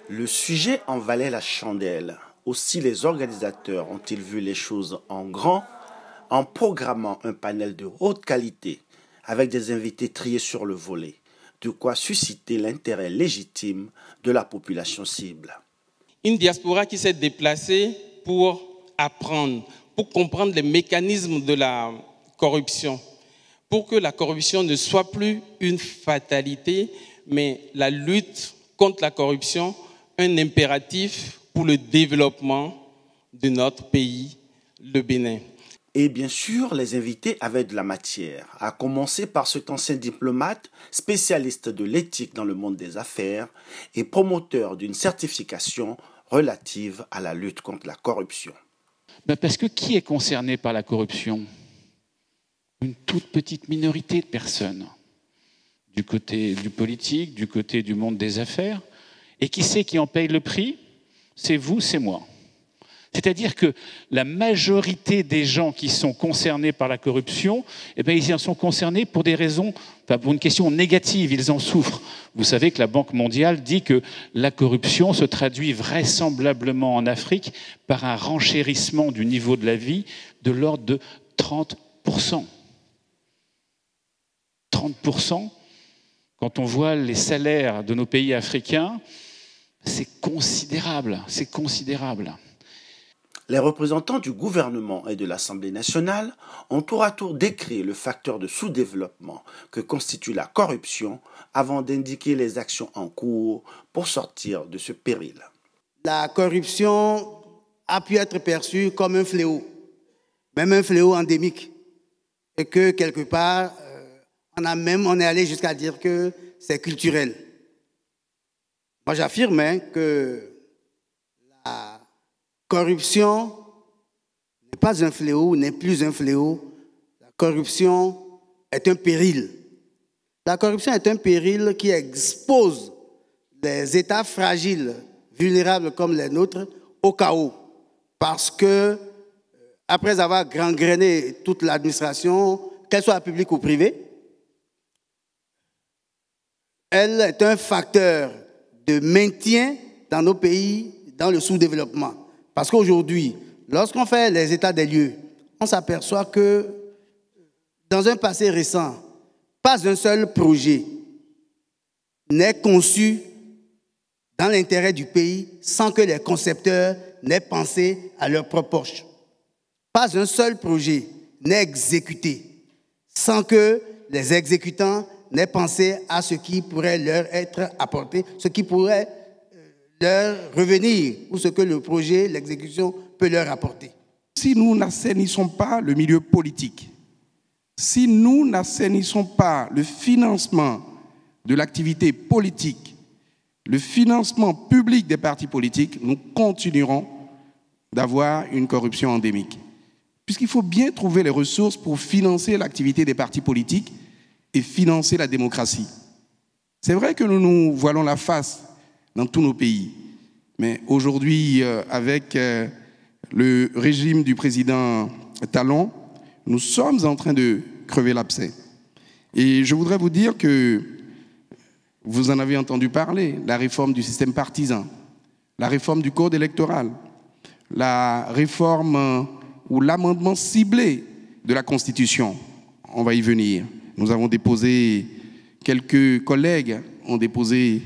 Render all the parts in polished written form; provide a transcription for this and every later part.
Le sujet en valait la chandelle. Aussi les organisateurs ont-ils vu les choses en grand en programmant un panel de haute qualité avec des invités triés sur le volet, de quoi susciter l'intérêt légitime de la population cible. Une diaspora qui s'est déplacée pour apprendre, pour comprendre les mécanismes de la corruption, pour que la corruption ne soit plus une fatalité, mais la lutte contre la corruption, un impératif pour le développement de notre pays, le Bénin. Et bien sûr, les invités avaient de la matière, à commencer par cet ancien diplomate, spécialiste de l'éthique dans le monde des affaires et promoteur d'une certification relative à la lutte contre la corruption. Parce que qui est concerné par la corruption? Une toute petite minorité de personnes, du côté du politique, du côté du monde des affaires. Et qui c'est qui en paye le prix? C'est vous, c'est moi. C'est-à-dire que la majorité des gens qui sont concernés par la corruption, ils en sont concernés pour des raisons, pour une question négative, ils en souffrent. Vous savez que la Banque mondiale dit que la corruption se traduit vraisemblablement en Afrique par un renchérissement du niveau de la vie de l'ordre de 30%. 30%, quand on voit les salaires de nos pays africains, c'est considérable, c'est considérable. Les représentants du gouvernement et de l'Assemblée nationale ont tour à tour décrit le facteur de sous-développement que constitue la corruption avant d'indiquer les actions en cours pour sortir de ce péril. La corruption a pu être perçue comme un fléau, même un fléau endémique, et que quelque part, on est allé jusqu'à dire que c'est culturel. Moi, j'affirme que la corruption n'est pas un fléau, n'est plus un fléau. La corruption est un péril. La corruption est un péril qui expose les États fragiles, vulnérables comme les nôtres, au chaos. Parce que, après avoir gangréné toute l'administration, qu'elle soit publique ou privée, elle est un facteur de maintien dans nos pays, dans le sous-développement. Parce qu'aujourd'hui, lorsqu'on fait les états des lieux, on s'aperçoit que dans un passé récent, pas un seul projet n'est conçu dans l'intérêt du pays sans que les concepteurs n'aient pensé à leur propre poche. Pas un seul projet n'est exécuté sans que les exécutants n'aient pensé à ce qui pourrait leur être apporté, ce qui pourrait leur revenir ou ce que le projet, l'exécution peut leur apporter. Si nous n'assainissons pas le milieu politique, si nous n'assainissons pas le financement de l'activité politique, le financement public des partis politiques, nous continuerons d'avoir une corruption endémique. Puisqu'il faut bien trouver les ressources pour financer l'activité des partis politiques et financer la démocratie. C'est vrai que nous nous voilons la face dans tous nos pays. Mais aujourd'hui, avec le régime du président Talon, nous sommes en train de crever l'abcès. Et je voudrais vous dire que vous en avez entendu parler, la réforme du système partisan, la réforme du code électoral, la réforme ou l'amendement ciblé de la Constitution. On va y venir. Nous avons déposé, quelques collègues ont déposé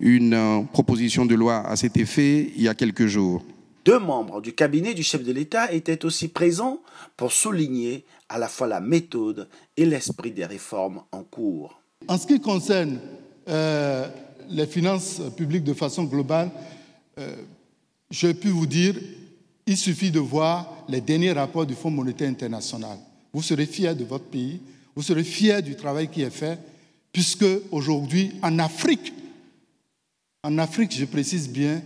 une proposition de loi à cet effet il y a quelques jours. 2 membres du cabinet du chef de l'État étaient aussi présents pour souligner à la fois la méthode et l'esprit des réformes en cours. En ce qui concerne les finances publiques de façon globale, je peux vous dire, il suffit de voir les derniers rapports du Fonds monétaire international. Vous serez fiers de votre pays, vous serez fiers du travail qui est fait, puisque aujourd'hui, en Afrique, je précise bien,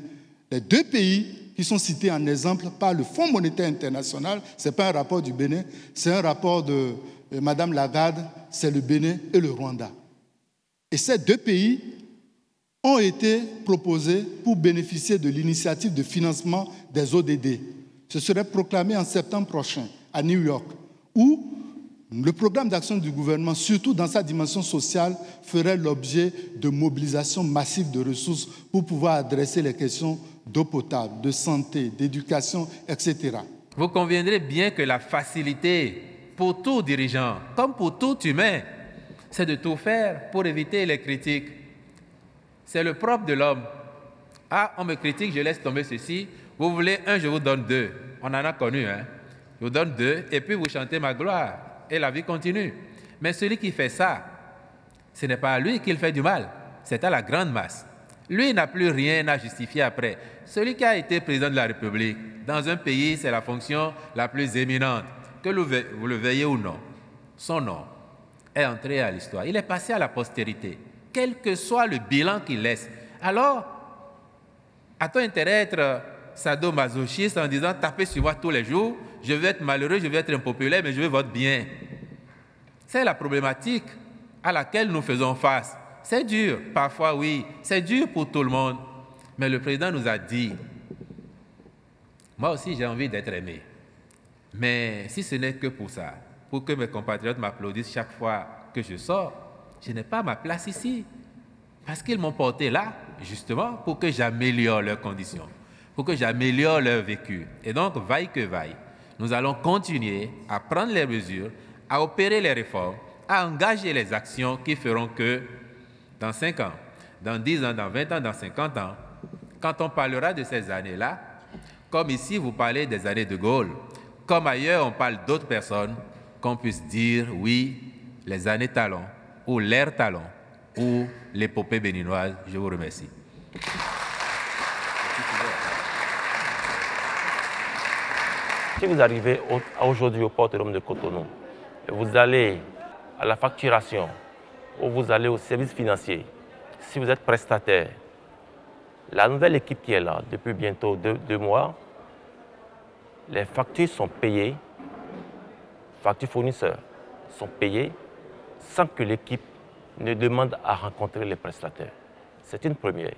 les 2 pays qui sont cités en exemple par le Fonds monétaire international, ce n'est pas un rapport du Bénin, c'est un rapport de Mme Lagarde, c'est le Bénin et le Rwanda. Et ces 2 pays ont été proposés pour bénéficier de l'initiative de financement des ODD. Ce serait proclamé en septembre prochain à New York, où Le programme d'action du gouvernement, surtout dans sa dimension sociale, ferait l'objet de mobilisation massive de ressources pour pouvoir adresser les questions d'eau potable, de santé, d'éducation, etc. Vous conviendrez bien que la facilité pour tout dirigeant, comme pour tout humain, c'est de tout faire pour éviter les critiques. C'est le propre de l'homme. Ah, on me critique, je laisse tomber ceci. Vous voulez un, je vous donne deux. On en a connu, hein. Je vous donne deux, et puis vous chantez ma gloire. Et la vie continue. Mais celui qui fait ça, ce n'est pas à lui qu'il fait du mal, c'est à la grande masse. Lui n'a plus rien à justifier après. Celui qui a été président de la République, dans un pays, c'est la fonction la plus éminente. Que vous le veuillez ou non, son nom est entré à l'histoire. Il est passé à la postérité, quel que soit le bilan qu'il laisse. Alors, a-t-on intérêt à être sadomasochiste en disant « tapez sur moi tous les jours, je vais être malheureux, je vais être impopulaire, mais je veux votre bien ». C'est la problématique à laquelle nous faisons face. C'est dur, parfois oui, c'est dur pour tout le monde. Mais le président nous a dit, moi aussi j'ai envie d'être aimé. Mais si ce n'est que pour ça, pour que mes compatriotes m'applaudissent chaque fois que je sors, je n'ai pas ma place ici. Parce qu'ils m'ont porté là, justement, pour que j'améliore leurs conditions, pour que j'améliore leur vécu. Et donc, vaille que vaille, nous allons continuer à prendre les mesures, à opérer les réformes, à engager les actions qui feront que, dans 5 ans, dans 10 ans, dans 20 ans, dans 50 ans, quand on parlera de ces années-là, comme ici vous parlez des années de Gaulle, comme ailleurs on parle d'autres personnes, qu'on puisse dire, oui, les années talons, ou l'ère talon, ou l'épopée béninoise. Je vous remercie. Si vous arrivez aujourd'hui au port autonome de Cotonou, vous allez à la facturation, ou vous allez au service financier, si vous êtes prestataire, la nouvelle équipe qui est là depuis bientôt 2 mois, les factures sont payées, factures fournisseurs sont payées sans que l'équipe ne demande à rencontrer les prestataires. C'est une première.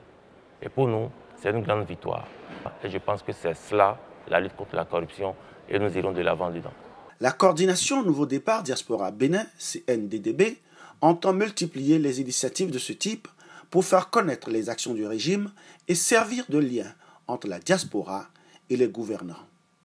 Et pour nous, c'est une grande victoire. Et je pense que c'est cela, la lutte contre la corruption, et nous irons de l'avant dedans. La coordination Nouveau Départ Diaspora Bénin, CNDDB, entend multiplier les initiatives de ce type pour faire connaître les actions du régime et servir de lien entre la diaspora et les gouvernants.